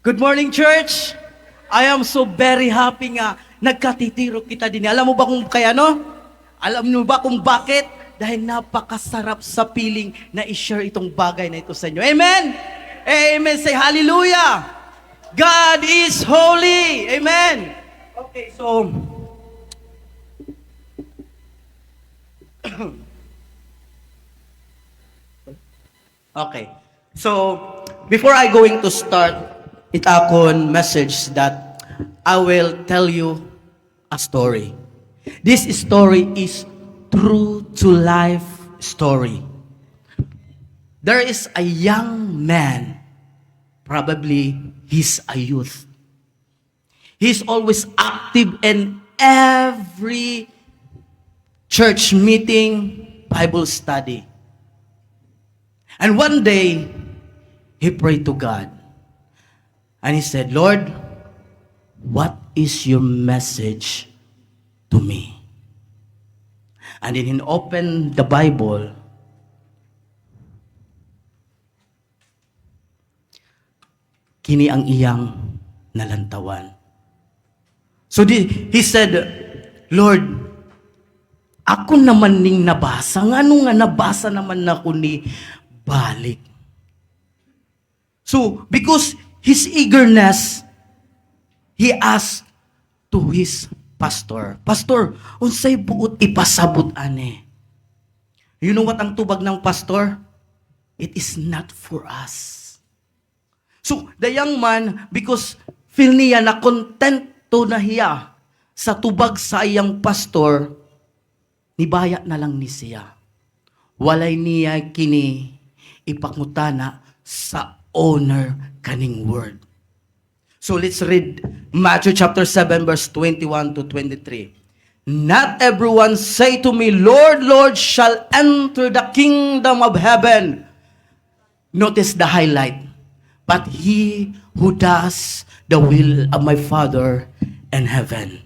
Good morning, church! I am so very happy nga nagkatitiro kita din. Alam mo ba kung kaya no? Alam mo ba kung bakit? Dahil napakasarap sa piling na i-share itong bagay na ito sa inyo. Amen! Amen! Say hallelujah! God is holy! Amen! Okay, so... okay. So, before I going to start it akon message that I will tell you a story. This story is true to life story. There is a young man, probably he's a youth. He's always active in every church meeting, Bible study. And one day, he prayed to God. And he said, Lord, what is your message to me? And then he opened the Bible. Kini ang iyang nalantawan. So he said, Lord, ako naman ning nabasa. Nga nabasa naman na ko ni balik. So, because his eagerness, he asked to his pastor, Pastor, unsay buot ipasabot ane? You know what ang tubag ng pastor? It is not for us. So, the young man, because feel niya na kontento na hiya sa tubag sa iyang pastor, nibaya na lang ni siya. Walay niya kini ipakmutana sa honor kaning word. So let's read Matthew chapter 7 verse 21 to 23. Not everyone say to me, Lord, Lord, shall enter the kingdom of heaven. Notice the highlight. But he who does the will of my Father in heaven.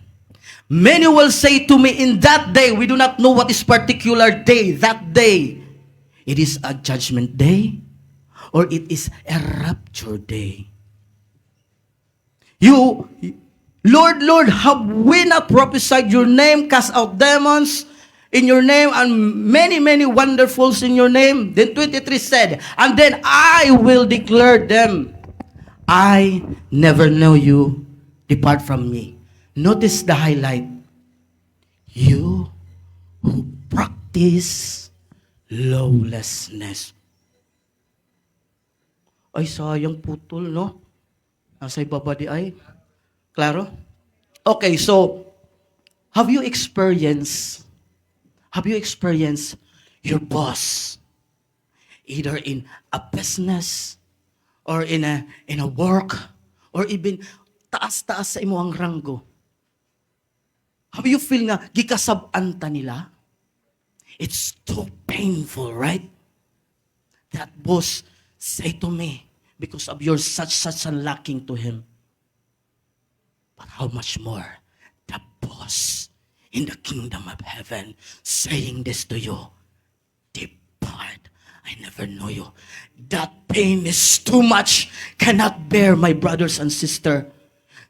Many will say to me in that day, we do not know what is particular day, that day. It is a judgment day or it is a rapture day. You, Lord, Lord, have we not prophesied your name, cast out demons in your name, and many, many wonderfuls in your name? Then 23 said, and then I will declare them, I never know you, depart from me. Notice the highlight. You who practice lawlessness. Ay, sayang putol, no? Nasa ibaba di ay. Klaro? Okay, so, have you experienced your boss, either in a business, or in a work, or even taas-taas sa imo ang ranggo? Have you feel nga gikasab-an ta nila? It's too painful, right? That boss say to me, because of your such a lacking to him. But how much more the boss in the kingdom of heaven saying this to you, depart, I never know you. That pain is too much, cannot bear, my brothers and sister.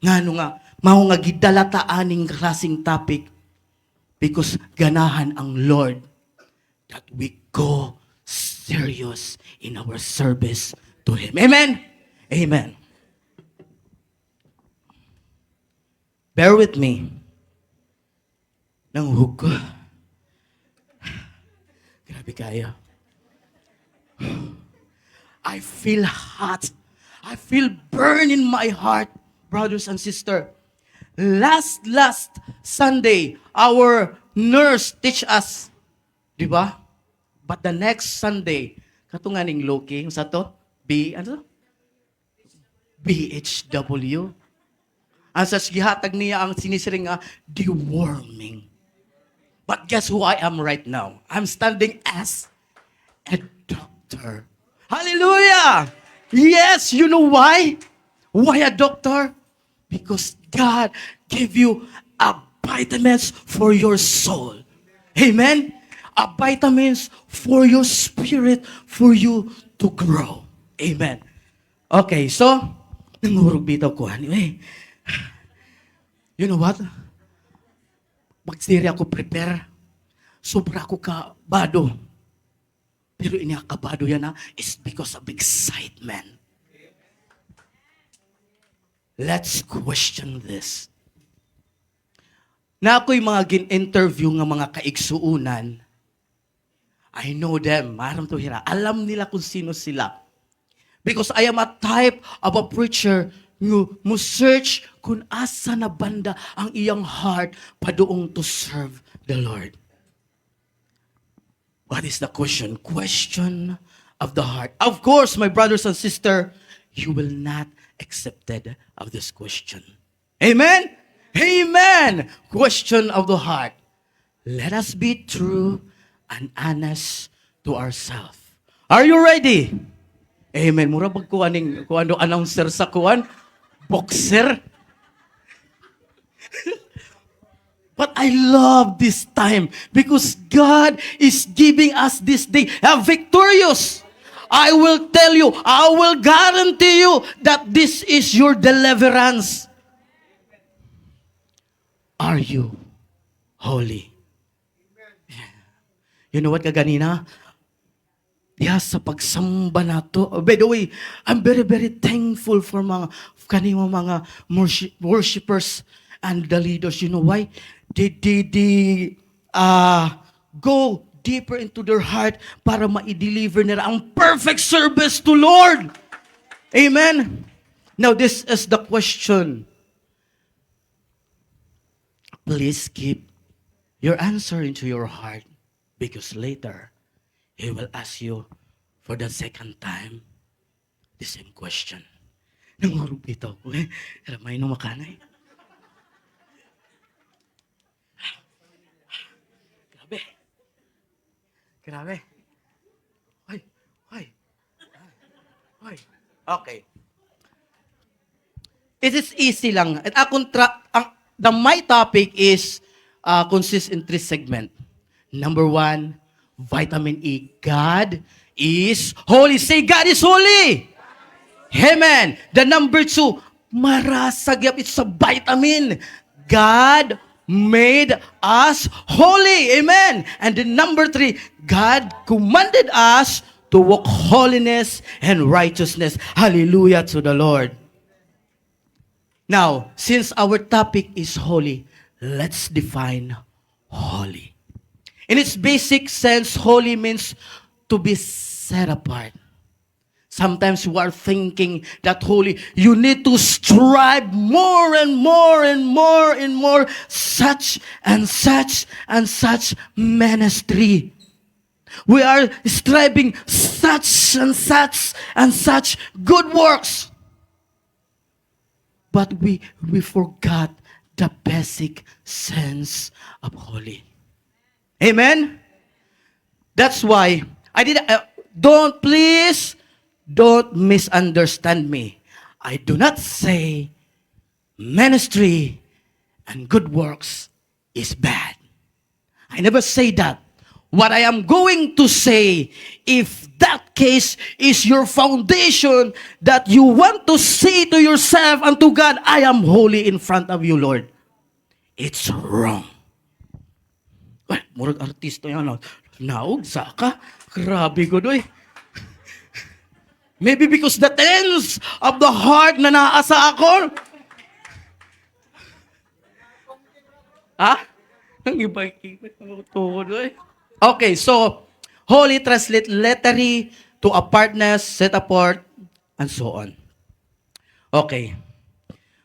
Ngano nga, mao nga gidalata aning klaseng topic because ganahan ang Lord that we go serious in our service to Him. Amen? Amen. Bear with me. Nanguhog ko. Grabe kaya. I feel hot. I feel burn in my heart, brothers and sisters. Last Sunday, our nurse teach us, di ba? But the next Sunday, katunganing Loki, sa to? BHW. Ang sa gihatag niya ang sinisiring deworming. But guess who I am right now? I'm standing as a doctor. Hallelujah! Yes, you know why? Why a doctor? Because God gave you a vitamins for your soul. Amen? A vitamins for your spirit, for you to grow. Amen. Okay, so, Nangurog bitaw ko, anyway. You know what? Pag-siri ako prepare, sobra ako kabado. Pero kabado yan is because of excitement. Let's question this. Na ako'y mga gin-interview ng mga kaigsuunan, I know them, maram to hira. Alam nila kung sino sila. Because I am a type of a preacher mo search kung asa na banda ang iyang heart padoong to serve the Lord. What is the question? Question of the heart. Of course, my brothers and sisters, you will not accepted of this question. Amen? Amen! Question of the heart. Let us be true and honest to ourselves. Are you ready? Amen. Mura pag kuan announcer sa kuan, boxer. But I love this time because God is giving us this day victorious. I will tell you, I will guarantee you that this is your deliverance. Are you holy? You know what kaganina? Sa pagsamba na to. By the way, I'm very, very thankful for kanimo mga worshipers and the leaders. You know why? They go deeper into their heart para ma-deliver nila ang perfect service to Lord. Amen? Now, this is the question. Please keep your answer into your heart because later, He will ask you for the second time the same question. Nangurog dito ako eh. Ramay no makanay. Grabe. Grabe. Ay. Okay. It is easy lang. At my topic is consists in 3 segments. Number 1, Vitamin E. God is holy. Say, God is holy. Amen. The number 2, marasagyap. It's a vitamin. God made us holy. Amen. And the number 3, God commanded us to walk holiness and righteousness. Hallelujah to the Lord. Now, since our topic is holy, let's define holy. In its basic sense, holy means to be set apart. Sometimes you are thinking that holy, you need to strive more and more and more and more, such and such and such ministry. We are striving such and such and such good works. But we forgot the basic sense of holy. Amen? That's why don't misunderstand me. I do not say ministry and good works is bad. I never say that. What I am going to say, if that case is your foundation that you want to say to yourself and to God, I am holy in front of you, Lord, it's wrong. Well, murag artista yan. Naog, saka. Grabe ko doy. Maybe because the tense of the heart na naasa ako. Ang iba doy. Okay, so, holy translate literally to apartness, set apart, and so on. Okay.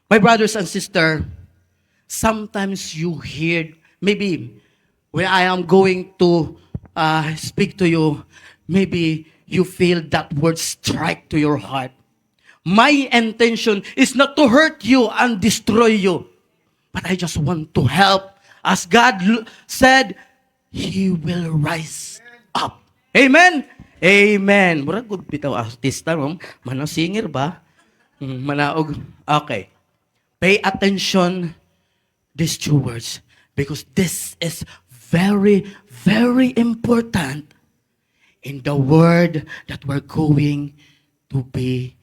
My brothers and sisters, sometimes you hear, maybe, when I am going to speak to you, maybe you feel that word strike to your heart. My intention is not to hurt you and destroy you, but I just want to help. As God said, He will rise up. Amen? Amen. Murag good bitaw artista, no? Manang singer ba? Manaog. Okay. Pay attention these 2 words because this is very, very important in the word that we're going to be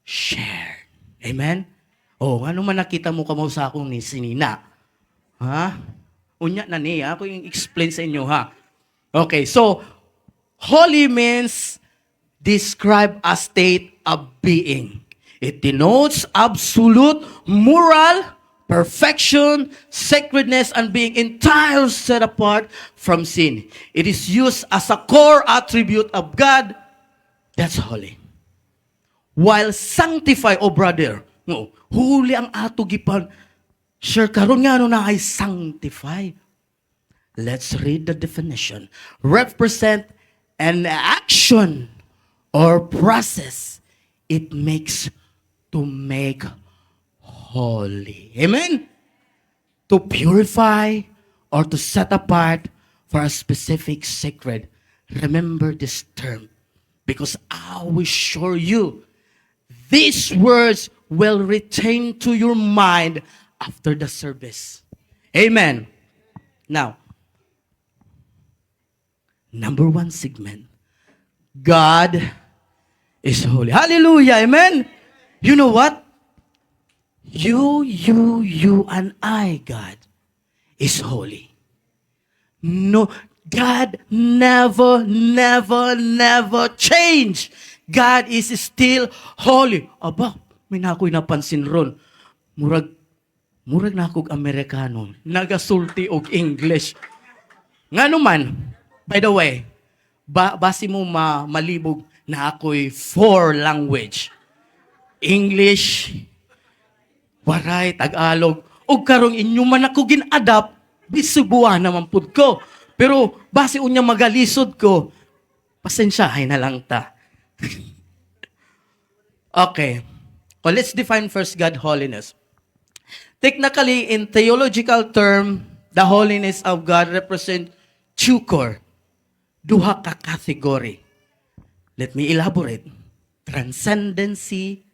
shared. Amen? Oh, ano man nakita mo kamo sa akong ni sinina? Ha? Unya na niya, ako yung explain sa inyo ha. Okay, so holy means describe a state of being. It denotes absolute moral perfection, sacredness, and being entirely set apart from sin. It is used as a core attribute of God. That's holy. While sanctify, oh brother, no, huli ang ato gipan. Sure, karon nga na ay sanctify. Let's read the definition. Represent an action or process it makes to make holy. Amen? To purify or to set apart for a specific sacred. Remember this term because I will assure you these words will retain to your mind after the service. Amen. Now, number 1 segment. God is holy. Hallelujah. Amen. You know what? You, and I, God, is holy. No, God never change. God is still holy. Aba, may na ako'y napansin ron. Murag na akong Amerikano. Nagasulti og English. Nga naman, by the way, base mo malibog na ako'y 4 language. English, waray, Tagalog, o karong inyo man ako gin-adapt, bisubuan naman pud ko. Pero base unya magalisod ko, pasensyahay na lang ta. Okay. Well, let's define first God holiness. Technically, in theological term, the holiness of God represent 2 core. Duha ka category. Let me elaborate. Transcendency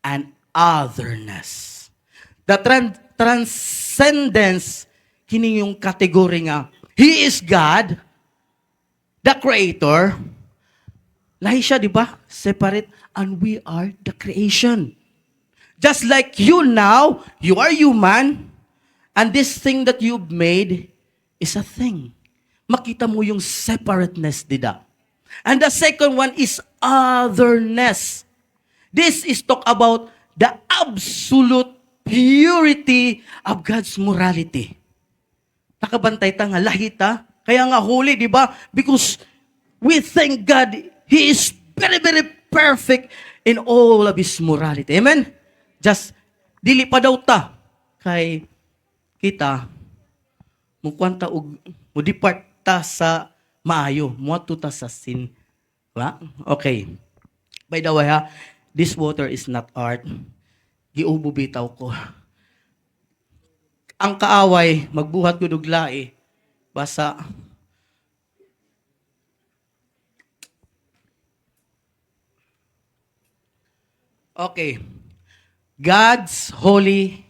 and otherness. The transcendence, kini yung kategory nga, He is God, the Creator. Lahi siya, di ba? Separate, and we are the creation. Just like you now, you are human, and this thing that you've made is a thing. Makita mo yung separateness, dida. And the second one is otherness. This is talk about the absolute purity of God's morality. Nakabantay ta nga lahita, kaya nga holy, di ba? Because we thank God, He is very perfect in all of His morality. Amen? Just, dili pa daw ta. Kay kita, mukwanta og depart ta sa maayo, muadto ta sa sin. Ba? Okay. By the way ha, this water is not art. Giubo bitaw ko. Ang kaaway, magbuhat ko duglae, basa. Okay. God's holy,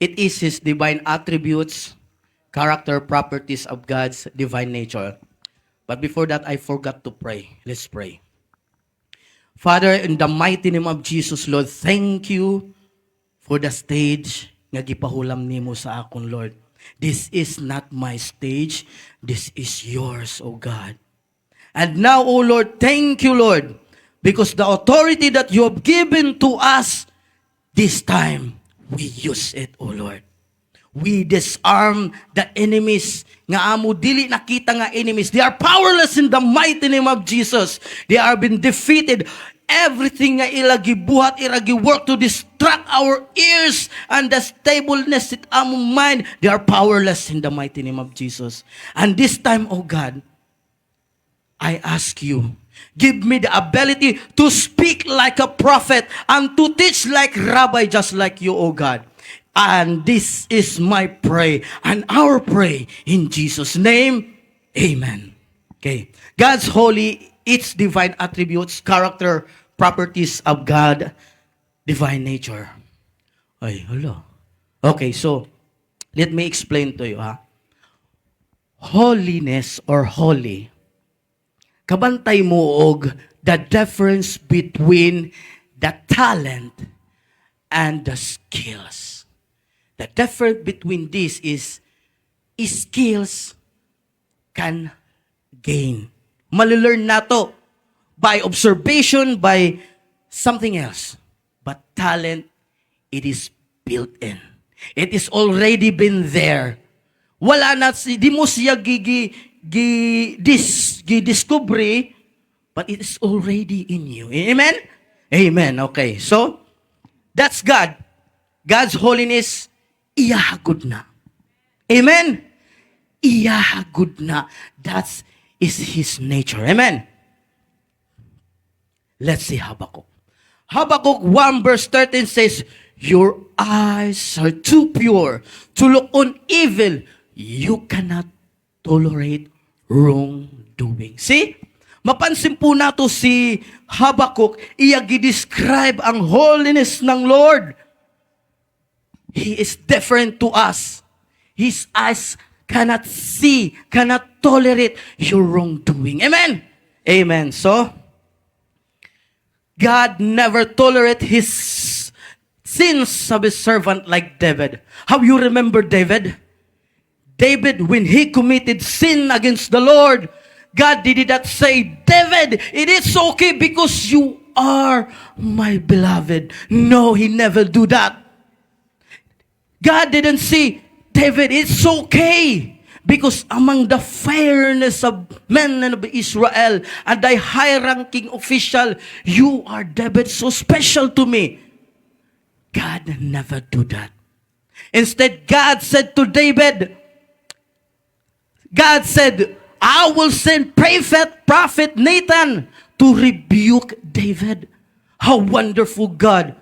it is His divine attributes, character, properties of God's divine nature. But before that, I forgot to pray. Let's pray. Father, in the mighty name of Jesus, Lord, thank you for the stage nga gipahulam nimo sa akon, Lord. This is not my stage. This is yours, O God. And now, O Lord, thank you, Lord, because the authority that you have given to us, this time, we use it, O Lord. We disarm the enemies. Nga amo dili nakita nga enemies. They are powerless in the mighty name of Jesus. They are been defeated. Everything nga ila gibuhat, ila giwork to distract our ears and the stableness in among mind, they are powerless in the mighty name of Jesus. And this time, oh God, I ask you, give me the ability to speak like a prophet and to teach like rabbi, just like you, oh God. And this is my pray and our pray in Jesus' name. Amen. Okay. God's holy, its divine attributes, character, properties of God, divine nature. Ay, hala. Okay, so, let me explain to you, ha. Holiness or holy, kabantay mo og the difference between the talent and the skills. The difference between this is skills can gain. Malilearn na to by observation, by something else. But talent, it is built in. It is already been there. Wala na, di mo siya discovery, but it is already in you. Amen? Amen. Okay. So, that's God. God's holiness, iyahagod na. Amen? Iyahagod na. That is His nature. Amen? Let's see Habakkuk. Habakkuk 1 verse 13 says, your eyes are too pure to look on evil. You cannot tolerate wrongdoing. See? Mapansin po nato si Habakkuk, iya gi-describe ang holiness ng Lord. He is different to us. His eyes cannot see, cannot tolerate your wrongdoing. Amen? Amen. So, God never tolerate His sins of His servant like David. How you remember David? David, when he committed sin against the Lord, God did not say, David, it is okay because you are my beloved. No, He never do that. God didn't say, David, it's okay because among the fairness of men of Israel and thy high-ranking official, you are, David, so special to me. God never do that. Instead, God said to David, God said, I will send prophet Nathan to rebuke David. How wonderful God.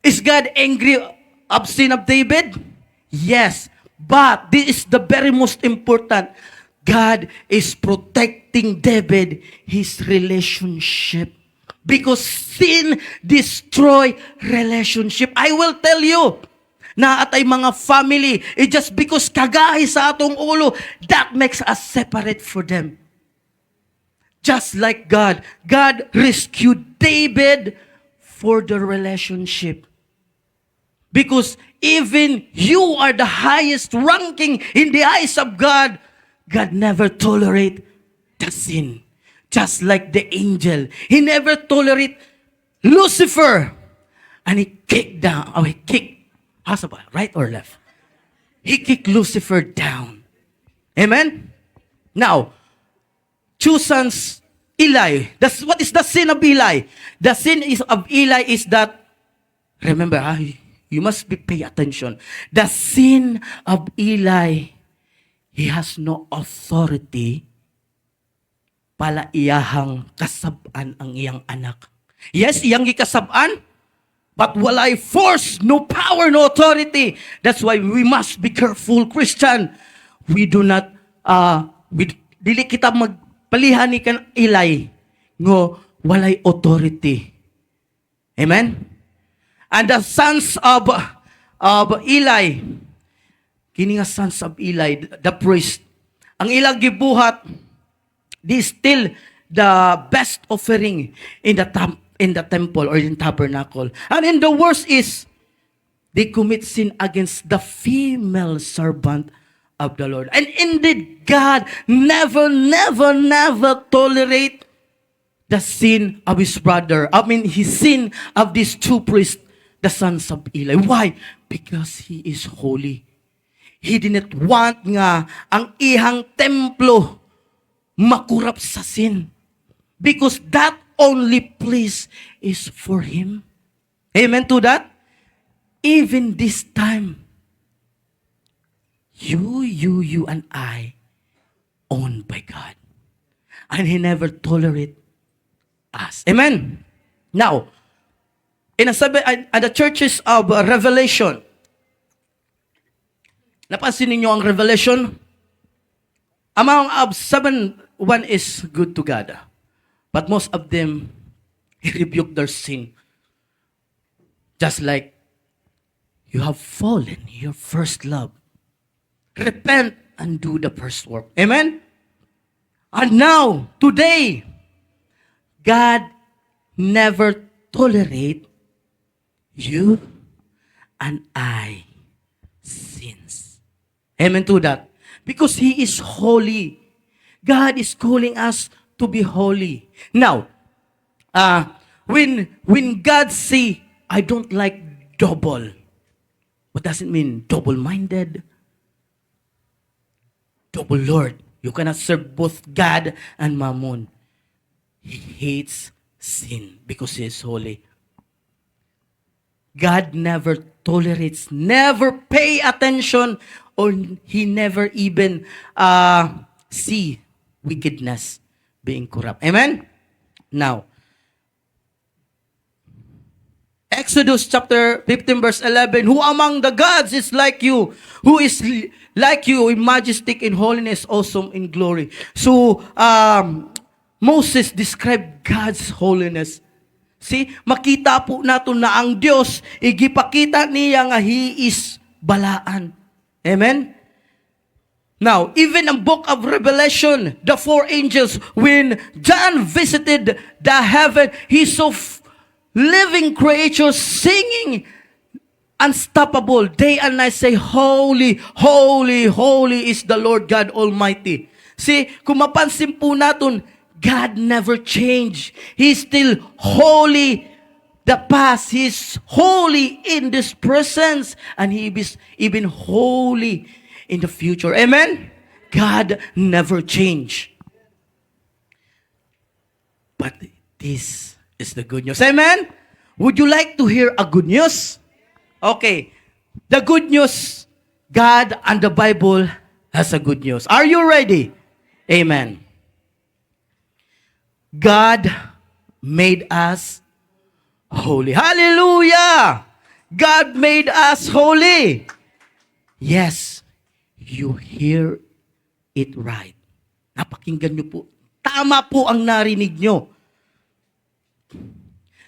Is God angry of sin of David? Yes. But this is the very most important. God is protecting David, his relationship. Because sin destroy relationship. I will tell you, na atay mga family, just because kagahi sa atong ulo, that makes us separate for them. Just like God. God rescued David for the relationship. Because even you are the highest ranking in the eyes of God, God never tolerate the sin. Just like the angel. He never tolerate Lucifer. And he kicked down, right or left? He kicked Lucifer down. Amen? Now, two sons, Eli. What is the sin of Eli? The sin of Eli is that, remember, you must pay attention. The sin of Eli, he has no authority pala iyahang kasab-an ang iyang anak. Yes, iyang gikasab-an, but walay force, no power, no authority. That's why we must be careful, Christian. We do not, dili kita magpalihani kan Eli, ngo walay authority. Amen? And the sons of Eli, kini nga sons of Eli, the priest, ang ilang gibuhat, this still the best offering in the temple or in tabernacle. And in the worst is, they commit sin against the female servant of the Lord. And indeed, God never tolerate the sin of his brother. His sin of these two priests, the sons of Eli. Why? Because he is holy. He didn't want nga ang ihang templo makurap sa sin. Because that only place is for him. Amen to that? Even this time, you and I, owned by God. And He never tolerate us. Amen? Now, in the churches of Revelation, napansin ninyo ang Revelation? Among of 7, one is good to God. But most of them, He rebuked their sin. Just like, you have fallen, your first love. Repent and do the first work. Amen? And now, today, God never tolerate you and I sins. Amen to that. Because He is holy. God is calling us to be holy. Now, when God say, I don't like double, what does it mean? Double-minded? Double Lord. You cannot serve both God and Mammon. He hates sin because He is holy. God never tolerates, never pay attention, or He never even see wickedness being corrupt. Amen? Now, Exodus chapter 15 verse 11, who among the gods is like you? Who is like you, in majestic, in holiness, awesome in glory? So, Moses described God's holiness. See, makita po nato na ang Diyos, igipakita niya nga He is balaan. Amen? Now, even in book of Revelation, the four angels, when John visited the heaven, he saw living creatures singing unstoppable day and night, say, holy, holy, holy is the Lord God Almighty. See, kung mapansin po natin, God never changed. He's still holy. The past, He's holy in this presence, and He is even holy in the future. Amen? God never changed. But this is the good news. Amen? Would you like to hear a good news? Okay. The good news, God and the Bible has a good news. Are you ready? Amen. God made us holy. Hallelujah! God made us holy. Yes, you hear it right. Napakinggan niyo po. Tama po ang narinig niyo.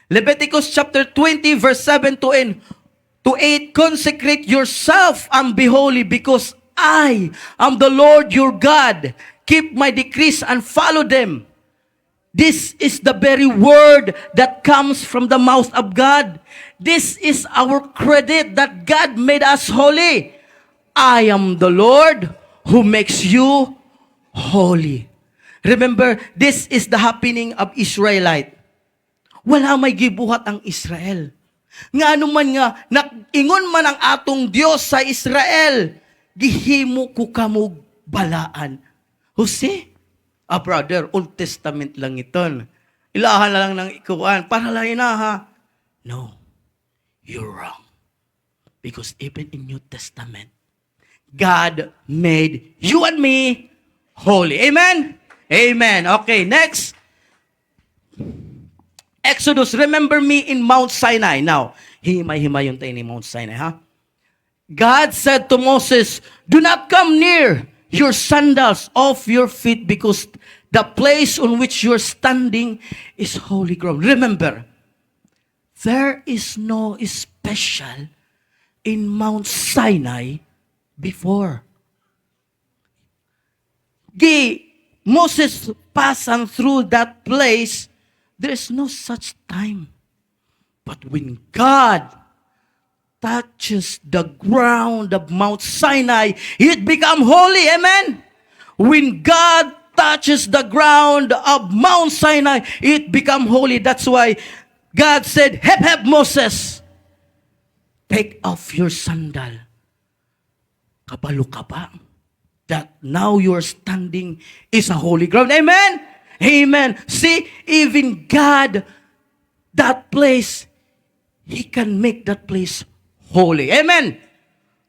Leviticus chapter 20 verse 7 to 8, consecrate yourself and be holy because I am the Lord your God. Keep my decrees and follow them. This is the very word that comes from the mouth of God. This is our credit that God made us holy. I am the Lord who makes you holy. Remember, this is the happening of Israelite. Wala may gibuhat ang Israel. Nga anuman nga, ingon man ang atong Diyos sa Israel, gihimo ko kamog balaan. Jose, brother, Old Testament lang ito. Ilahan na lang ng ikuan. Para lang inaha. No, you're wrong. Because even in New Testament, God made you and me holy. Amen? Amen. Okay, next. Exodus, remember me in Mount Sinai. Now, himay-himay yung tayo ni Mount Sinai, ha? God said to Moses, do not come near your sandals off your feet because the place on which you're standing is holy ground. Remember, there is no special in Mount Sinai before. Moses passing through that place, there is no such time. But when God touches the ground of Mount Sinai, it become holy. Amen? When God touches the ground of Mount Sinai, it become holy. That's why God said, hep, hep, Moses, take off your sandal. Kabalo ka ba? That now you're standing is a holy ground. Amen? Amen. See, even God, that place, He can make that place holy. Amen.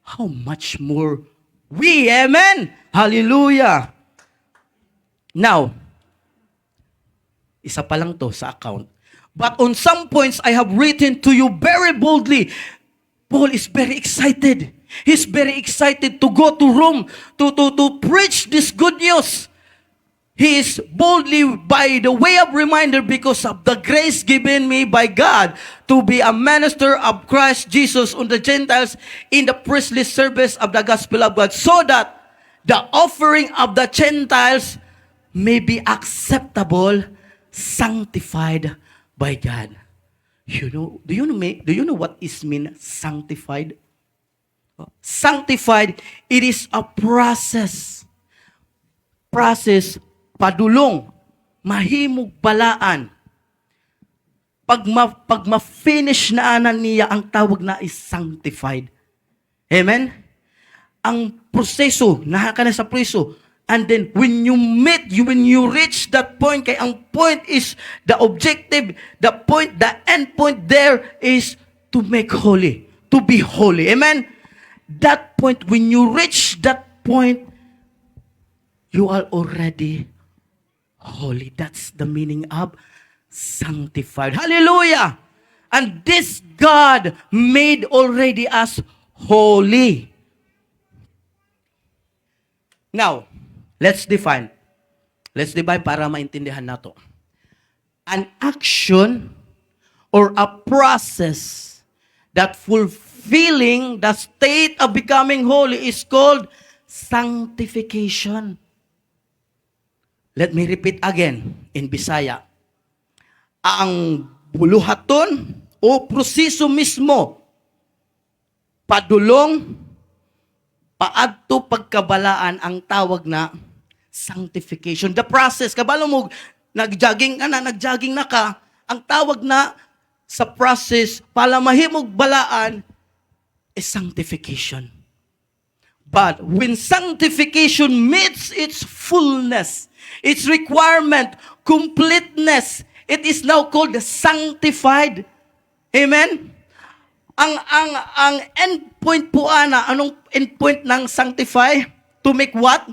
How much more we, amen? Hallelujah. Now, isa pa lang to sa account. But on some points, I have written to you very boldly. Paul is very excited. He's very excited to go to Rome to preach this good news. He is boldly by the way of reminder because of the grace given me by God to be a minister of Christ Jesus on the Gentiles in the priestly service of the gospel of God, so that the offering of the Gentiles may be acceptable, sanctified by God. Do you know what is mean sanctified? Sanctified, it is a process. Process, padulong, mahimog balaan. Pag ma-finish na anan niya, ang tawag na is sanctified. Amen? Ang proseso, nahaka na sa proseso. And then, when you reach that point, kay ang point is the objective, the end point there is to make holy, to be holy. Amen? That point, when you reach that point, you are already holy. That's the meaning of sanctified. Hallelujah! And this God made already us holy. Now, let's define. Let's divide para maintindihan nato. An action or a process that fulfilling the state of becoming holy is called sanctification. Let me repeat again in Bisaya. Ang buluhaton o proseso mismo padulong paadto pagkabalaan ang tawag na sanctification. The process, kabalo mo, nagjogging na ka, ang tawag na sa process, pala mahimog balaan, is sanctification. But when sanctification meets its fullness, its requirement, completeness, it is now called sanctified. Amen? Ang end point po anong end point ng sanctify? To make what?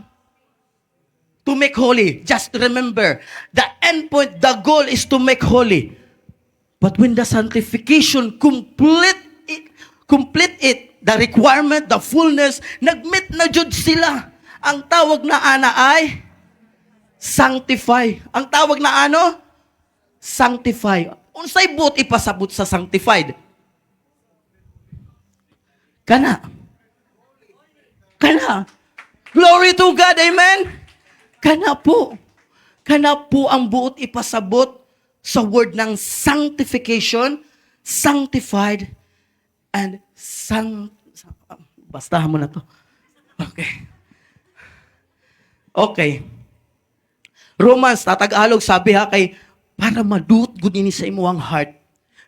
To make holy. Just remember, the end point, the goal is to make holy. But when the sanctification complete it, the requirement, the fullness, nagmeet na jud sila. Ang tawag na ana ay sanctify. Ang tawag na ano? Sanctify. Unsay buot ipasabot sa sanctified? Kana. Glory to God, amen? Kana po ang buot ipasabot sa word ng sanctification, sanctified, and bastahan mo na to. Okay. Romans, tatag-alog, sabi kay, para maduot gud ini sa imuang heart.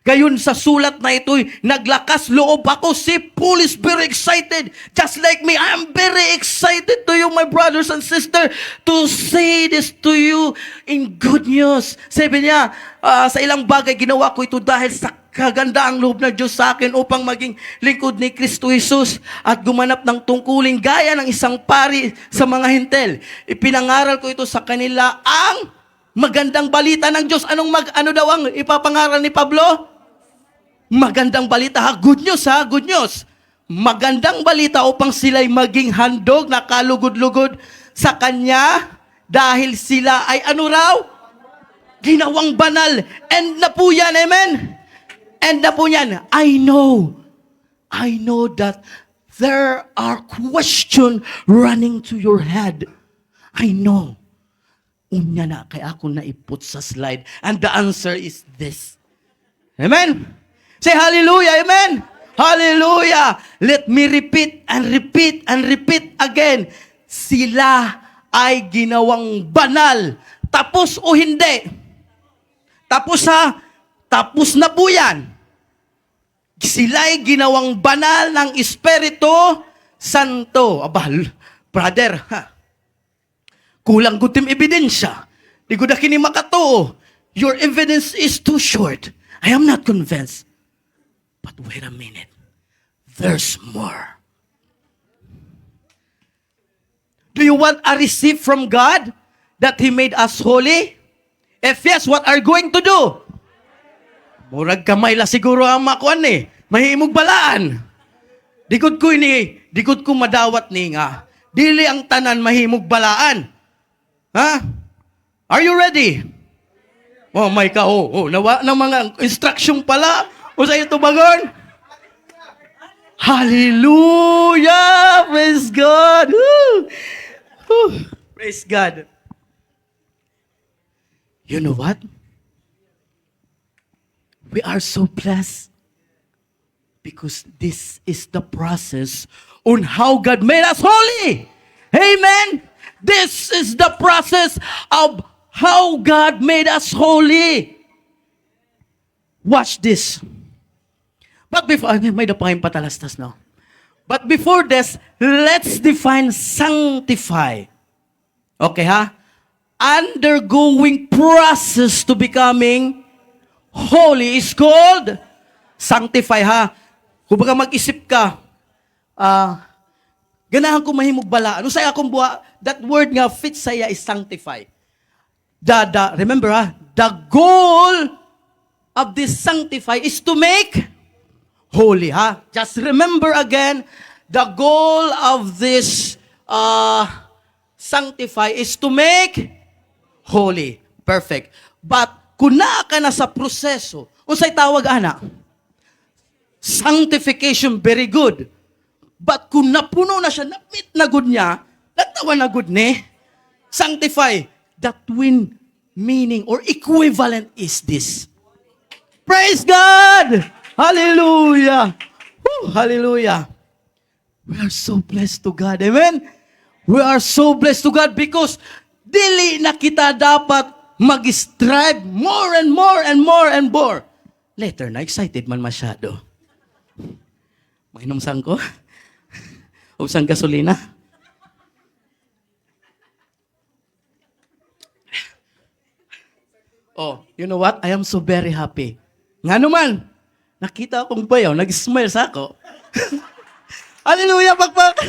Gayon sa sulat na ito'y naglakas loob ako. Si Paul is very excited. Just like me, I am very excited to you, my brothers and sisters, to say this to you in good news. Sabi niya, sa ilang bagay, ginawa ko ito dahil sa kagandaang loob na Diyos sa akin upang maging lingkod ni Kristo Jesus at gumanap ng tungkulin gaya ng isang pari sa mga hintel. Ipinangaral ko ito sa kanila ang magandang balita ng Diyos. Ano daw ang ipapangaral ni Pablo? Magandang balita ha. Good news ha. Good news. Magandang balita upang sila'y maging handog na kalugod-lugod sa Kanya dahil sila ay ano raw? Ginawang banal. And na po yan. Amen? And na po yan. I know that there are questions running to your head. I know. Unya na, kaya ako naiput sa slide. And the answer is this. Amen? Say hallelujah, amen? Hallelujah! Let me repeat and repeat and repeat again. Sila ay ginawang banal. Tapos o hindi? Tapos ha? Tapos na po yan. Sila ay ginawang banal ng Espiritu Santo. Aba, brother, ha? Kulang gutim ebidensya. Di ko na kini makatuo. Your evidence is too short. I am not convinced. But wait a minute. There's more. Do you want a receipt from God that He made us holy? If yes, what are you going to do? Murag kamay la siguro ang makuan eh. Mahimog balaan. Dikod ko madawat ni nga. Dili ang tanan mahimog balaan. Ha? Are you ready? Oh my ka, nawa ng mga instruction pala. O sa ito bagon? Hallelujah! Praise God! Woo! Woo! Praise God. You know what? We are so blessed because this is the process on how God made us holy. Amen. This is the process of how God made us holy. Watch this. But before, may dapain patalastas no. But before this, let's define sanctify. Okay ha? Undergoing process to becoming holy is called sanctify ha. Kung baga mag-isip ka, ganahan ko mahimog bala. Ano saya akong buha? That word nga fit saya is sanctify. Remember ha, the goal of this sanctify is to make holy ha. Just remember again, the goal of this sanctify is to make holy. Perfect. But kung naa ka na sa proseso, unsay tawag ana? Sanctification, very good. But kung napuno na siya, na-meet na good niya, natawa na good ni, sanctify. That twin meaning or equivalent is this. Praise God! Hallelujah! Woo, hallelujah! We are so blessed to God. Amen? We are so blessed to God because dili na kita dapat mag-strive more and more and more and more. Later na, excited man masyado. Mainom sang ko? O sang gasolina? Oh, you know what? I am so very happy. Nga naman, nakita akong bayaw, nag-smile sa ako. Hallelujah, pakpak!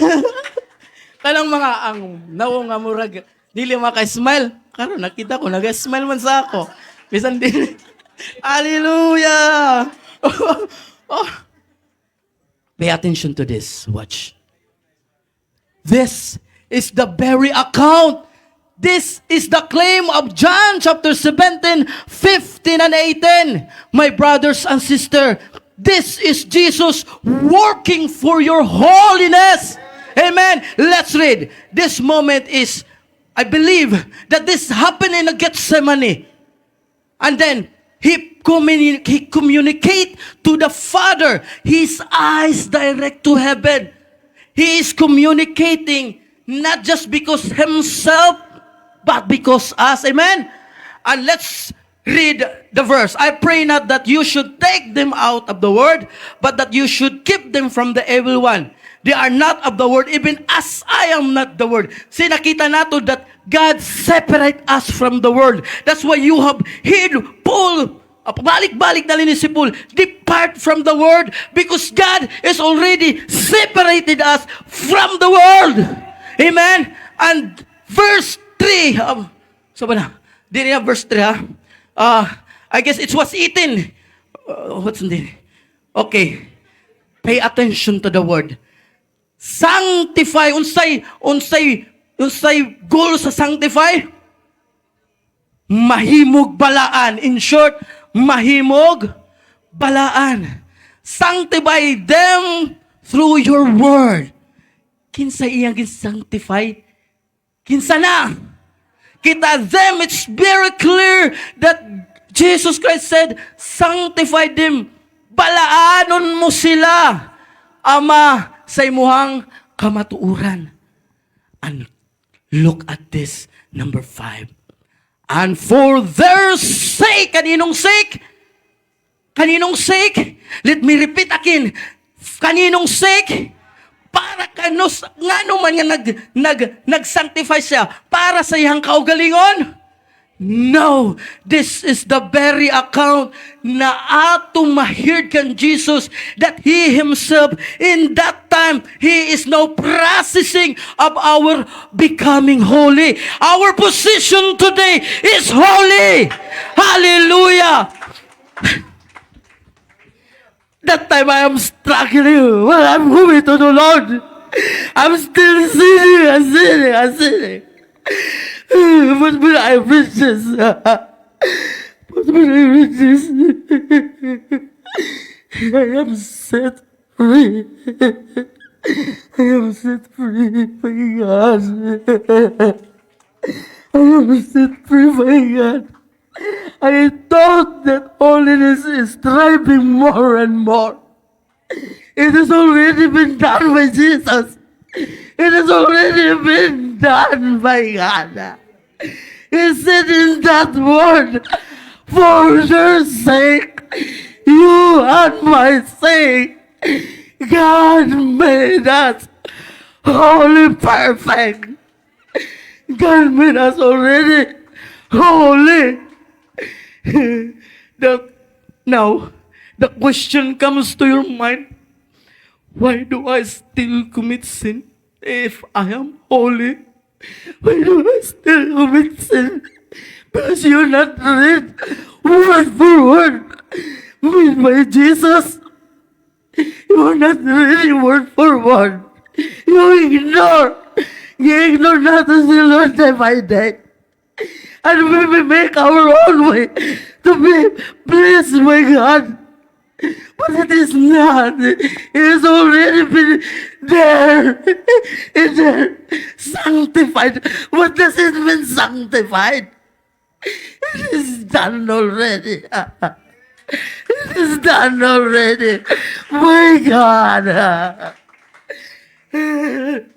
Kanang mga ang nawo nga murag, dili maka-smile. Karon nakita ko, nag-smile man sa ako. Bisan din. Hallelujah! Oh. Pay attention to this. Watch. This is the very account. This is the claim of John chapter 17, 15, and 18. My brothers and sisters, this is Jesus working for your holiness. Amen. Let's read. This moment is, I believe, that this happened in Gethsemane. And then, He communicate to the Father. His eyes direct to heaven. He is communicating not just because Himself, but because us. Amen? And let's read the verse. I pray not that you should take them out of the world, but that you should keep them from the evil one. They are not of the world, even as I am not the world. See, nakita nato that God separate us from the world. That's why you have heard Paul, balik-balik na linis si Paul, depart from the world because God is already separated us from the world. Amen? And verse 3, so ba na? Dili na verse 3 ha? I guess it was eaten. What's in there? Okay. Pay attention to the word. Sanctify. Unsay goal sa sanctify? Mahimog balaan. In short, mahimog balaan. Sanctify them through your word. Kinsa iyang sanctify? Kinsa na? Kita them, it's very clear that Jesus Christ said, sanctify them. Balaanon mo sila, Ama, sa imuhang kamatuuran. And look at this, number 5. And for their sake, kaninong sake? Kaninong sake? Let me repeat again. Kaninong sake? Para kanos, nga naman nga nag-sanctify siya para sa iyang kaugalingon? No, this is the very account na atong mahird kan Jesus that He Himself in that time, He is now processing of our becoming holy. Our position today is holy. Hallelujah. That time I am struggling. Well, I'm going to the Lord. I'm still sinning. What will I reach this? What will I reach this? I am set free. I am set free by God. I am set free by God. I thought that holiness is striving more and more. It has already been done by Jesus. It has already been done by God. He said in that word, for their sake, you and my sake, God made us holy perfect. God made us already holy. the, Now, the question comes to your mind, why do I still commit sin if I am holy? Why do I still commit sin? Because you're not read word for word made by Jesus. You are not reading word for word. You ignore. You ignore not to see Lord day by day. And we may make our own way to be pleased by God. But it is not. It has already been there. It's there. Sanctified. What does it mean, sanctified? It is done already. It is done already. My God. It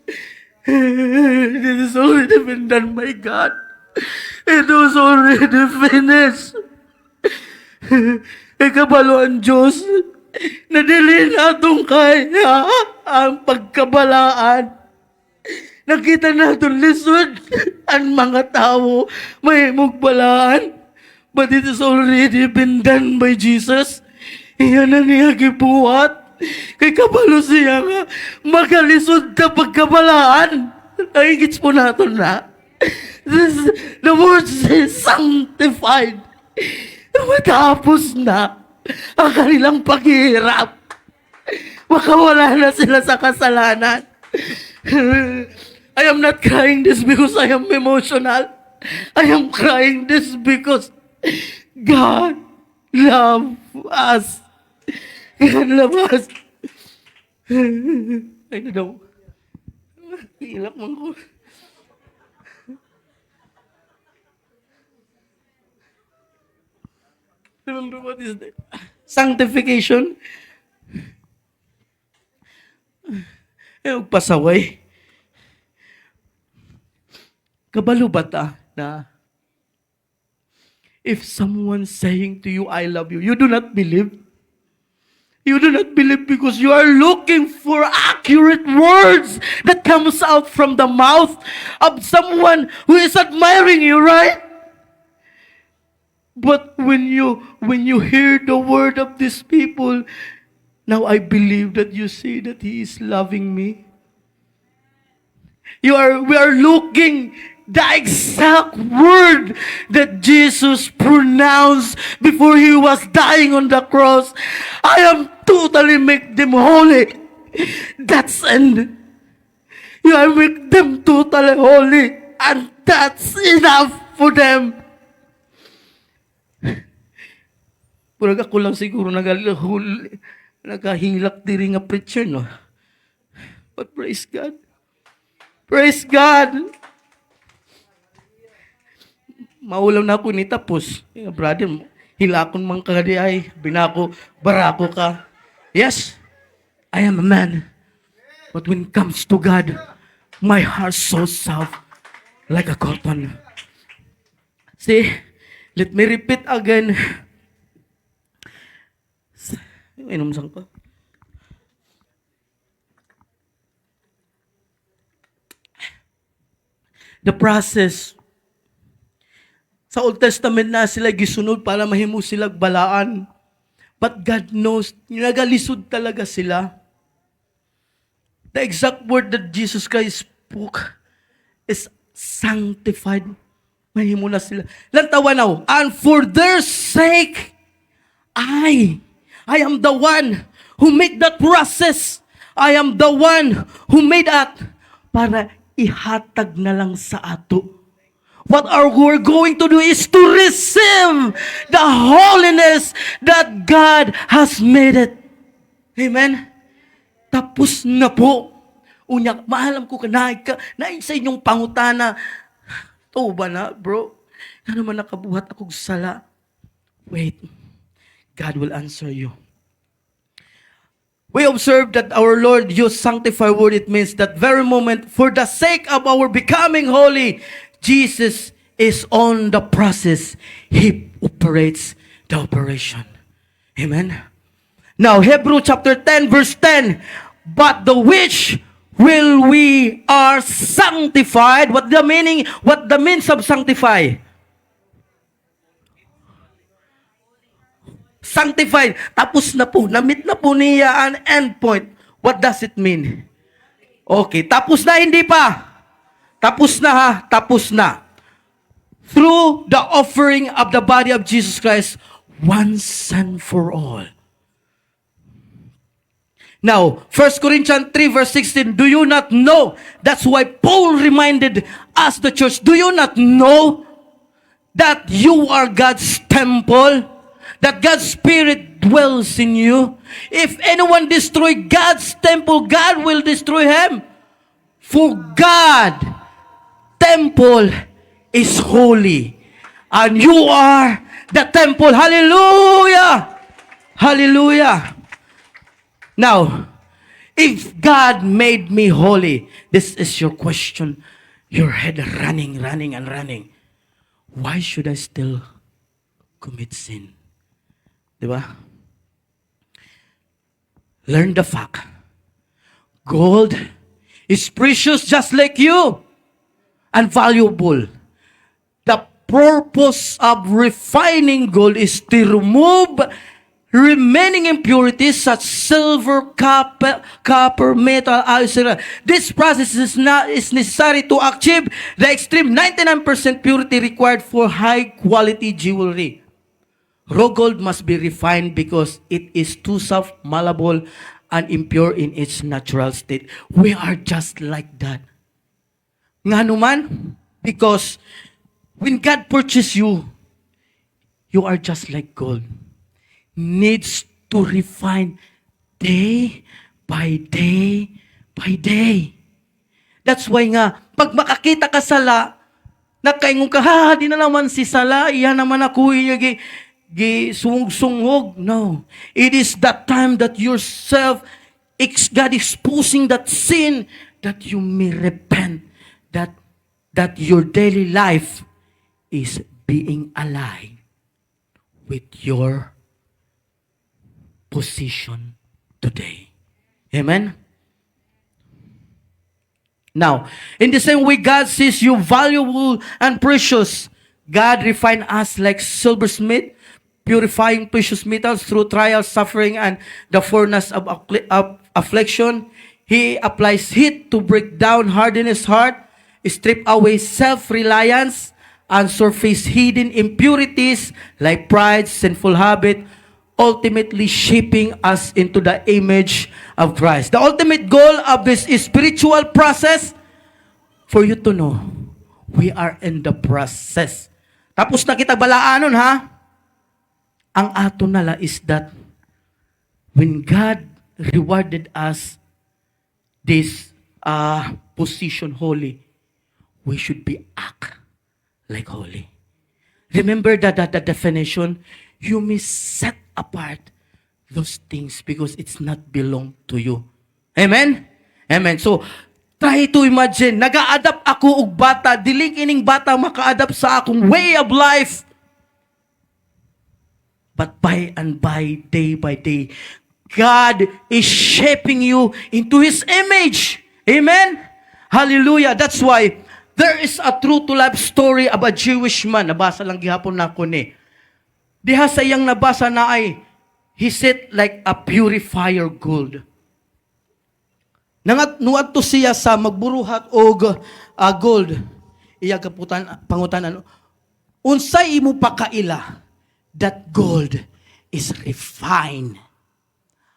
has already been done, my God. It was already finished. Ikabalo ang Diyos, nadili natong kaya ang pagkabalaan. Nakita natin lisod ang mga tao may mugbalaan. But it has already been done by Jesus. Iyan ang niya gibuhat. Kay kabalo siya nga, magalisod ka pagkabalaan. Naigits po natin na. The word says sanctified. Matapos na ang kanilang paghihirap. Makawala na sila sa kasalanan. I am not crying this because I am emotional. I am crying this because God loves us. God loves us. Ay na daw. Ilak man ko. Remember what is that? Sanctification. Pasaway. Kabalo ba ta na if someone saying to you, I love you, you do not believe? You do not believe because you are looking for accurate words that comes out from the mouth of someone who is admiring you, right? But when you hear the word of these people, now I believe that you say that He is loving me. We are looking the exact word that Jesus pronounced before He was dying on the cross. I am totally make them holy. That's end. You are make them totally holy, and that's enough for them. Purag ako lang siguro nagahilak diri nga preacher, no? But praise God. Praise God. Maulam na ako ni tapos. Brother, hilakon man ka di ay, binako, barako ka. Yes, I am a man. But when it comes to God, my heart so soft like a cotton. See, let me repeat again. Inom sang ko. The process. Sa Old Testament na sila gisunod para mahimo sila balaan. But God knows, nagalisod talaga sila. The exact word that Jesus Christ spoke is sanctified. Mahimo na sila. Lantawa now, and for their sake, I am the one who made that process. I am the one who made that para ihatag na lang sa ato. What we're going to do is to receive the holiness that God has made it. Amen? Tapos na po. Unya, maalam ko ka, naig sa inyong pangutana. To ba na, bro? Nga naman nakabuhat akong sala. Wait, God will answer you. We observe that our Lord used sanctify word. It means that very moment, for the sake of our becoming holy, Jesus is on the process. He operates the operation. Amen. Now, Hebrew chapter 10, verse 10. But the which will we are sanctified. What the means of sanctify? Sanctified. Tapos na po. Namit na po niya an endpoint. What does it mean? Okay. Tapos na, hindi pa. Tapos na ha. Tapos na. Through the offering of the body of Jesus Christ, once and for all. Now, 1 Corinthians 3 verse 16, do you not know? That's why Paul reminded us, the church, do you not know that you are God's temple? That God's Spirit dwells in you? If anyone destroy God's temple, God will destroy him. For God, temple is holy. And you are the temple. Hallelujah! Hallelujah! Now, if God made me holy, this is your question, your head running. Why should I still commit sin? Diba? Learn the fact. Gold is precious just like you and valuable. The purpose of refining gold is to remove remaining impurities such silver, copper, metal, etc. This process is necessary to achieve the extreme 99% purity required for high quality jewelry. Raw gold must be refined because it is too soft, malleable, and impure in its natural state. We are just like that. Nga naman, because when God purchased you, you are just like gold. Needs to refine day by day by day. That's why nga, pag makakita ka sala, nakaingon ka, di na naman si sala, iyan naman ako, sungog. No. It is that time that yourself, God exposing that sin, that you may repent, that your daily life is being aligned with your position today. Amen? Now, in the same way God sees you valuable and precious, God refined us like silversmith, purifying precious metals through trials, suffering, and the furnace of affliction. He applies heat to break down hardness heart, strip away self-reliance, and surface hidden impurities like pride, sinful habit, ultimately shaping us into the image of Christ. The ultimate goal of this spiritual process, for you to know, we are in the process. Tapos na kita balaanon ha? Ang ato nala is that when God rewarded us this position holy, we should be act like holy. Remember that definition? You may set apart those things because it's not belong to you. Amen? Amen. So, try to imagine, nag-a-adapt ako og bata, diling ining bata maka-adapt sa akong way of life. But by and by, day by day, God is shaping you into His image. Amen? Hallelujah. That's why there is a true-to-life story of a Jewish man. Nabasa lang gihapon na ko ni. Diha sa iyang nabasa na ay, he set like a purifier gold. Nuad to siya sa magburuhat og gold. Iya pangutan, unsay imo pakaila that gold is refined.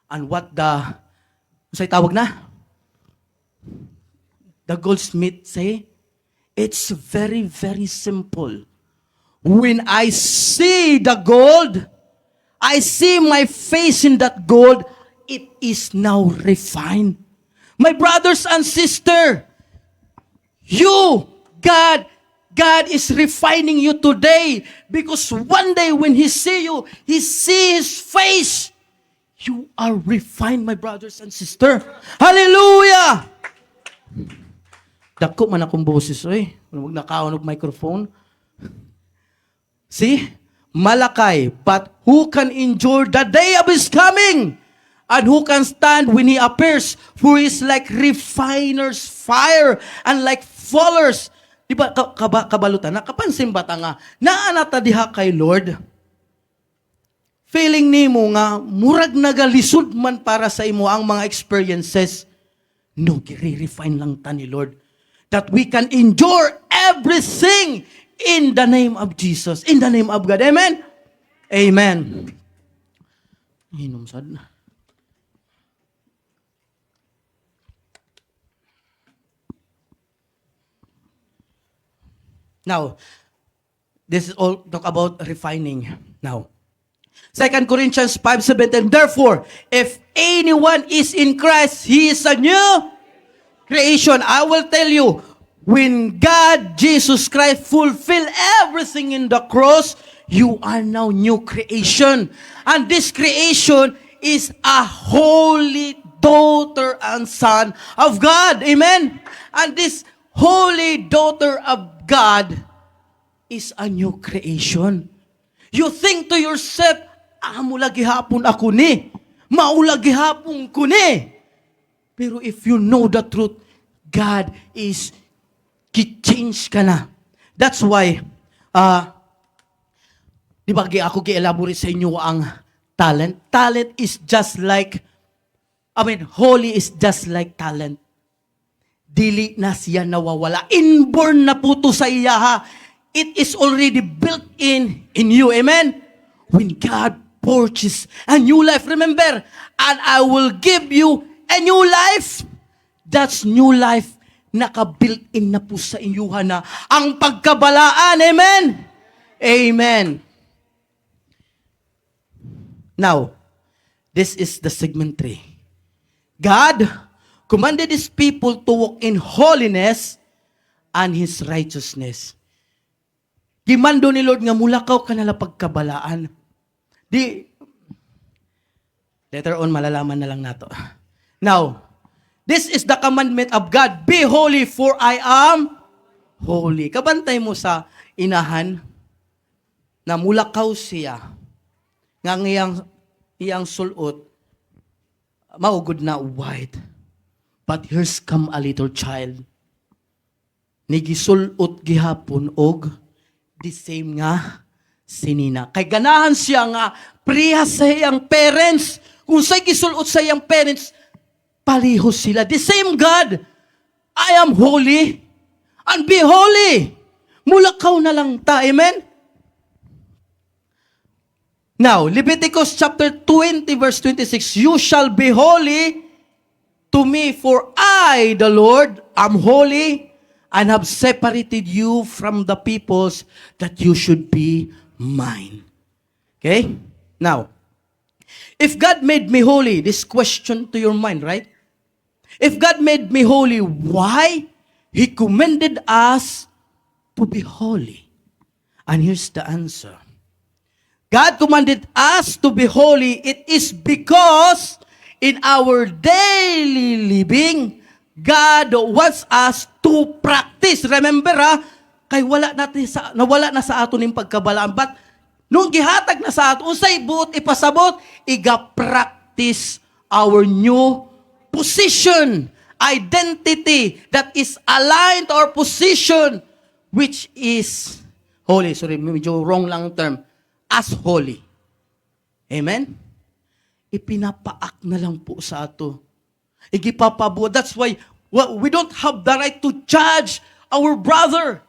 And what unsay tawag na? The goldsmith say, it's very, very simple. When I see the gold, I see my face in that gold, it is now refined. My brothers and sisters, you, God, God is refining you today because one day when He see you, He see His face. You are refined, my brothers and sisters. Hallelujah! Dako man akong boses, oy. Huwag nakaon og microphone. See? Malakay, but who can endure the day of His coming? And who can stand when He appears? For He is like refiner's fire and like fullers. Di ba, kabalutan, nakapansin ba ta nga, naanata diha kay Lord? Feeling nimo nga, murag nagalisod man para sa imo ang mga experiences. No, gire-refine lang ta ni Lord. That we can endure everything in the name of Jesus, in the name of God. Amen? Amen. Inom sad na. Now, this is all talk about refining. Now, 2 Corinthians 5:17. Therefore, if anyone is in Christ, he is a new creation. I will tell you, when God, Jesus Christ, fulfill everything in the cross, you are now new creation. And this creation is a holy daughter and son of God. Amen? And this holy daughter of God is a new creation. You think to yourself, mula gihapon ako ni. Maula gihapon ko ni. Pero if you know the truth, God is ki-change ka na. That's why, di ba ako gi-elaborate sa inyo ang talent? Talent is just like, holy is just like talent. Dili na siya nawawala. Inborn na po to sa iya ha. It is already built in you. Amen? When God purchase a new life, remember, and I will give you a new life. That's new life. Naka-built in na po sa inyo na ang pagkabalaan. Amen? Amen. Now, this is the segment 3. God commanded His people to walk in holiness and His righteousness. Gimando ni Lord nga mulakaw ka nala pagkabalaan. Later on, malalaman na lang nato. Now, this is the commandment of God. Be holy for I am holy. Kabantay mo sa inahan na mulakaw siya. Nga iyang sulot, maugod na white. But here's come a little child. Nigisulot gihapon og the same nga sinina. Kay ganahan siya nga priya sa iyang parents. Kung sa'y gisulot sa iyang parents, palihos sila. The same God. I am holy and be holy. Mulakaw na lang ta. Amen? Now, Leviticus chapter 20 verse 26. You shall be holy to me, for I, the Lord, am holy and have separated you from the peoples that you should be mine. Okay? Now, if God made me holy, this question to your mind, right? If God made me holy, why? He commanded us to be holy. And here's the answer. God commanded us to be holy. It is because in our daily living, God wants us to practice. Remember kay nawala na sa aton yung pagkabalaan. But nung gihatag na sa aton, unsay buot ipasabot, iga-practice our new position, identity that is aligned to our position, which is holy. Sorry, medyo wrong lang term. As holy. Amen? Ipinapaak na lang po sa ato. Igipapabuo. That's why we don't have the right to judge our brother.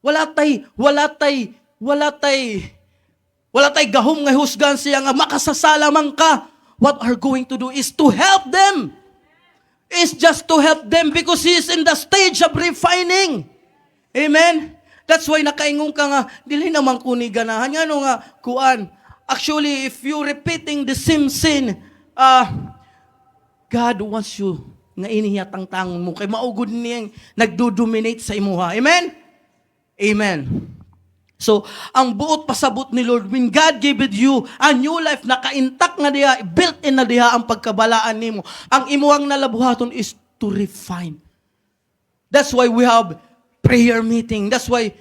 Wala tay gahom nga husgan siya nga makasasala man ka. What are going to do is to help them. It's just to help them because he is in the stage of refining. Amen? That's why nakaingon ka nga, dili naman kuni ganahan. Ano nga, kuan. Actually, if you repeating the same sin, God wants you nga inihiyatang tangon mo kay maugod niyang nagdo-dominate sa imuha. Amen? Amen. So, ang buot pasabot ni Lord, when God gave it you a new life, naka-intact nga diha, built-in na diha ang pagkabalaan nimo. Ang imuhang nalabuhaton is to refine. That's why we have prayer meeting. That's why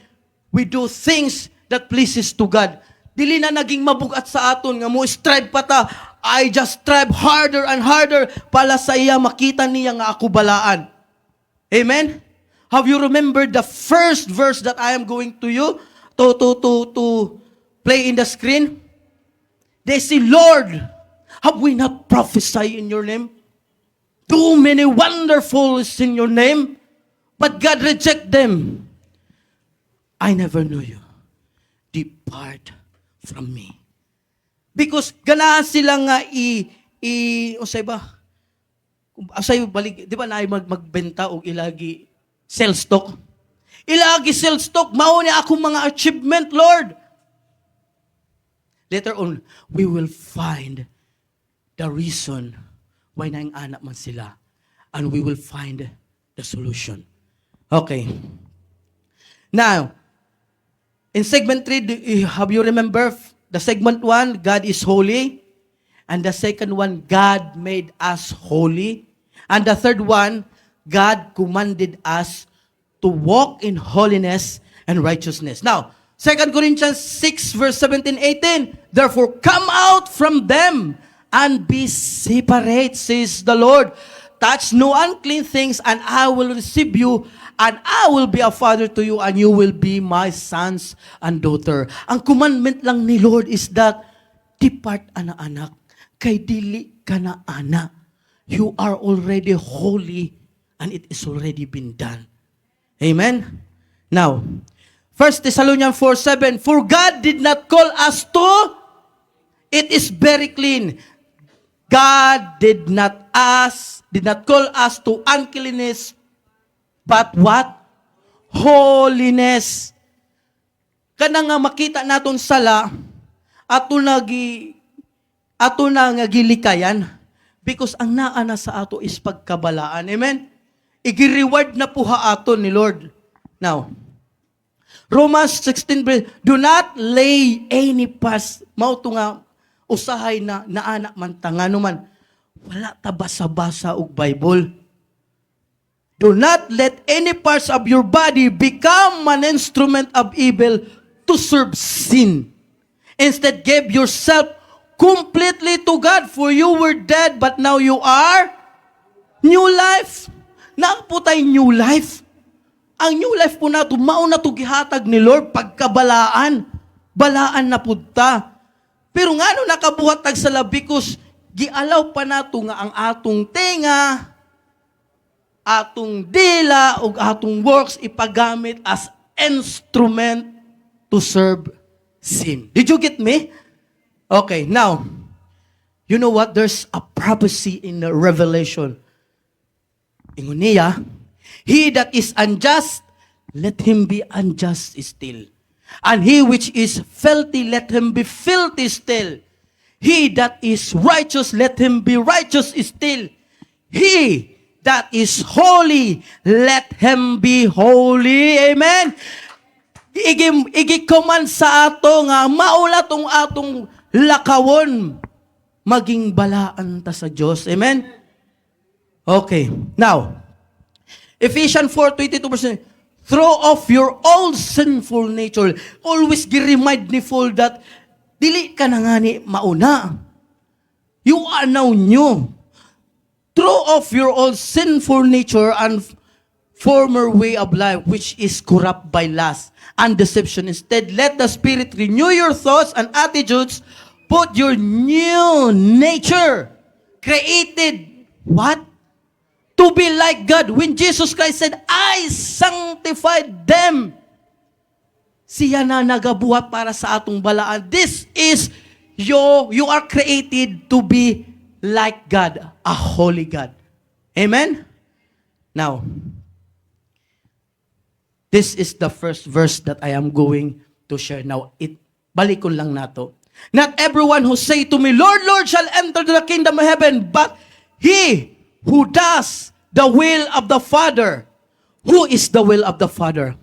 we do things that pleases to God. Dili na naging mabugat sa aton nga mo strive pa ta. I just strive harder and harder para sa iya makita niya nga ako balaan. Amen? Have you remembered the first verse that I am going to you to play in the screen? They say, Lord, have we not prophesied in your name? Too many wonderfuls in your name, but God reject them. I never knew you. Depart from me. Because ganahan sila nga usay ba? Usay balik, di ba na magbenta o ilagi sell stock? Ilagi sell stock, mao ni akong mga achievement, Lord. Later on, we will find the reason why naing anak man sila. And we will find the solution. Okay. Now, in segment 3, have you remember the segment 1, God is holy. And the second one, God made us holy. And the third one, God commanded us to walk in holiness and righteousness. Now, 2 Corinthians 6 verse 17-18, therefore come out from them and be separate, says the Lord. Touch no unclean things, and I will receive you, and I will be a father to you, and you will be my sons and daughter. Ang commandment lang ni Lord is that, depart anak-anak, kay dili ka na anak. You are already holy, and it is already been done. Amen? Now, 1 Thessalonians 4:7, for God did not call us to, it is very clean. God did not call us to uncleanness, but what? Holiness. Kana nga makita naton sala, ato na nga gilikayan, because ang naa na sa ato is pagkabalaan. Amen? Igi-reward na po aton ni Lord. Now, Romans 16, do not lay any past, mao to nga, usahay na naanak man tangano man, wala ta basa-basa og Bible. Do not let any parts of your body become an instrument of evil to serve sin. Instead, give yourself completely to God, for you were dead, but now you are new life. Naaputay new life. Ang new life po nato, mao na to gihatag ni Lord, pagkabalaan. Balaan na punta. Pero nga no nakabuhat tag sa labikos, gialaw pa nato nga ang atong tenga, atong dila, ug atong works ipagamit as instrument to serve sin. Did you get me? Okay, now, you know what? There's a prophecy in the Revelation. Ingon niya, he that is unjust, let him be unjust still. And he which is filthy, let him be filthy still. He that is righteous, let him be righteous still. He that is holy, let him be holy. Amen? Igi-command sa ato nga, maula tong atong lakawon, maging balaan ta sa Diyos. Amen? Okay. Now, Ephesians 4:22%, throw off your old sinful nature. Always gi-remind ni full that dili ka na nga ni mauna. You are now new. Throw off your old sinful nature and former way of life, which is corrupt by lust and deception. Instead, let the Spirit renew your thoughts and attitudes. Put your new nature, created, what? To be like God. When Jesus Christ said, I sanctified them. Siya na nagabuhat para sa atong balaan. This is you are created to be like God, a holy God. Amen? Now, this is the first verse that I am going to share now. Balikon lang nato. Not everyone who say to me, Lord, Lord, shall enter the kingdom of heaven, but he who does the will of the Father. Who is the will of the Father?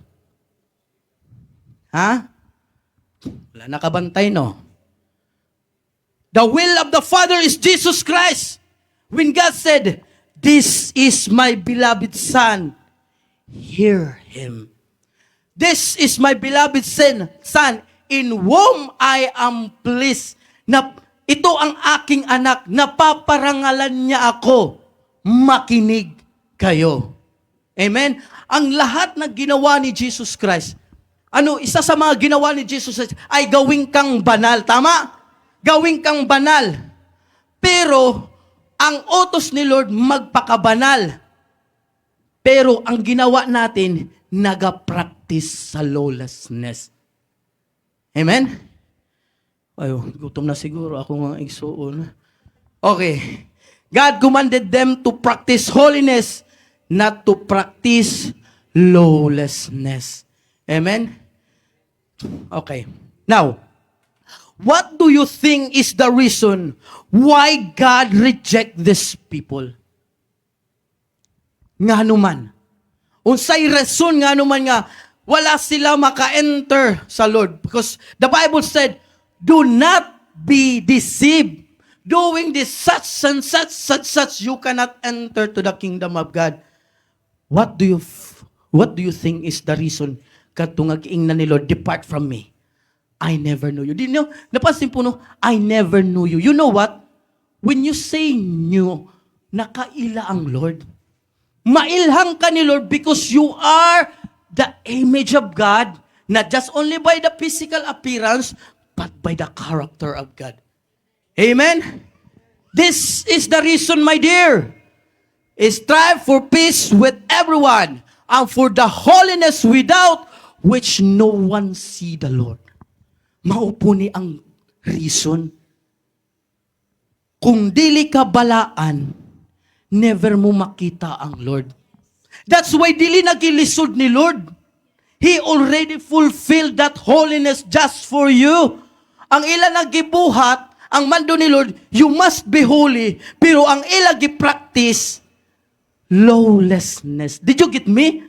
Ha? Wala nakabantay, no? The will of the Father is Jesus Christ. When God said, "This is my beloved Son, hear Him." This is my beloved Son, in whom I am pleased. Na ito ang aking anak, napaparangalan niya ako. Makinig kayo. Amen? Ang lahat na ginawa ni Jesus Christ, isa sa mga ginawa ni Jesus Christ ay gawing kang banal. Tama? Gawing kang banal. Pero, ang utos ni Lord, magpakabanal. Pero, ang ginawa natin, nag-practice sa lawlessness. Amen? Ayo, gutom na siguro ako ng igsuon. Okay. God commanded them to practice holiness, not to practice lawlessness. Amen? Okay. Now, what do you think is the reason why God reject these people? Nga naman. Unsay reason nga naman nga wala sila maka-enter sa Lord. Because the Bible said, do not be deceived. Doing this such and such, you cannot enter to the kingdom of God. What do you think is the reason katungag-ing na ni Lord, depart from me? I never knew you. Di nyo, napansin po no, I never knew you. You know what? When you say knew, nakaila ang Lord. Mailhang ka ni Lord because you are the image of God, not just only by the physical appearance, but by the character of God. Amen? This is the reason, my dear. Strive for peace with everyone and for the holiness without which no one see the Lord. Maupo ni ang reason. Kung dili ka balaan, never mo makita ang Lord. That's why dili nagilisod ni Lord. He already fulfilled that holiness just for you. Ang ila nagibuhat, ang mando ni Lord, you must be holy. Pero ang ila gi-practice, lawlessness. Did you get me?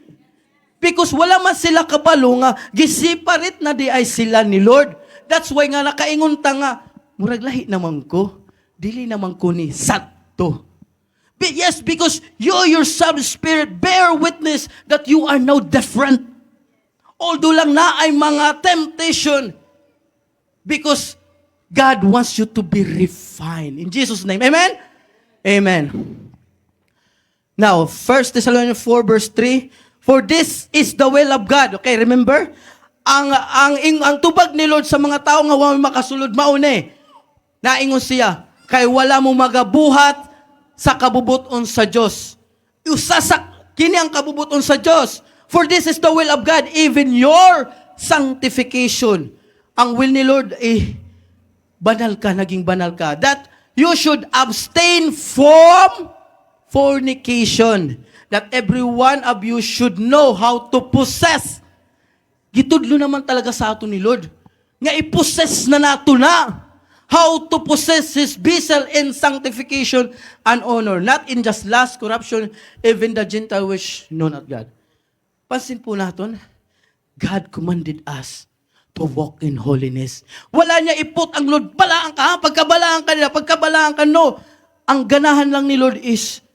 Because wala man sila kabalo nga, gisiparit na di ay sila ni Lord. That's why nga nakaingon ta nga, murag lahi naman ko, dili naman ko ni Santo. But yes, because you yourself, Spirit, bear witness that you are now different. Although lang na ay mga temptation, because God wants you to be refined. In Jesus' name, amen? Amen. Now, 1 Thessalonians 4 verse 3, for this is the will of God. Okay, remember? Ang tubag ni Lord sa mga tao nga wa makasulod maune. Naingon siya, kay wala mo magabuhat sa kabubuton sa Dios. Usa sa kini ang kabubuton sa Dios. For this is the will of God, even your sanctification. Ang will ni Lord banal ka, naging banal ka. That you should abstain from fornication. That every one of you should know how to possess. Gitudlo naman talaga sa ato ni Lord. Nga i-possess na nato na. How to possess His vessel in sanctification and honor. Not in just lust, corruption, even the Gentile which know not God. Pansin po natin, God commanded us to walk in holiness. Wala niya iput ang Lord, balaan ka, pagkabalaan ka nila, pagkabalaan ka, no. Ang ganahan lang ni Lord is,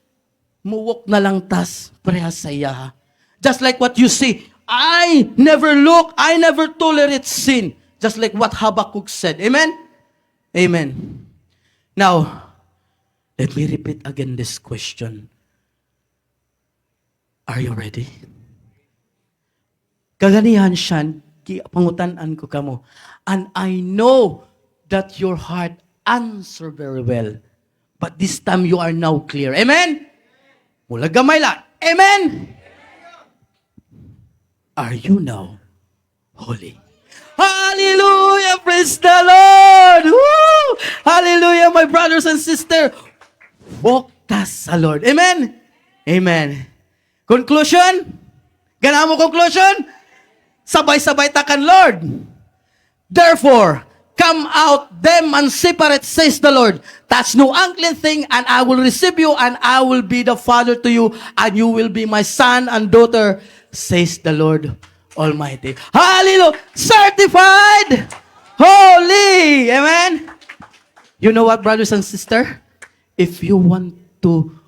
muwok na lang tas, parehas sa iya. Just like what you say, I never tolerate sin. Just like what Habakkuk said. Amen? Amen. Now, let me repeat again this question. Are you ready? Kaganihan siya, pangutan-an ko kamo. And I know that your heart answer very well. But this time you are now clear. Amen? Mula gamay lang. Amen? Are you now holy? Hallelujah! Praise the Lord! Woo! Hallelujah, my brothers and sisters. Walk tas sa Lord. Amen? Amen. Conclusion? Ganahan mo conclusion? Sabay-sabay takan, Lord. Therefore, come out them and separate, says the Lord. Touch no unclean thing, and I will receive you, and I will be the father to you, and you will be my son and daughter, says the Lord Almighty. Hallelujah! Certified holy! Amen? You know what, brothers and sisters? If you want to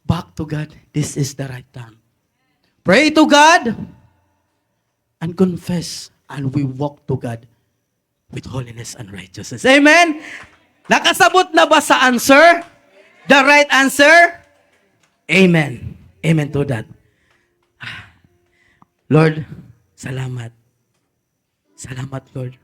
back to God, this is the right time. Pray to God and confess, and we walk to God with holiness and righteousness. Amen? Nakasabot na ba sa answer? The right answer? Amen. Amen to that. Lord, salamat. Salamat, Lord.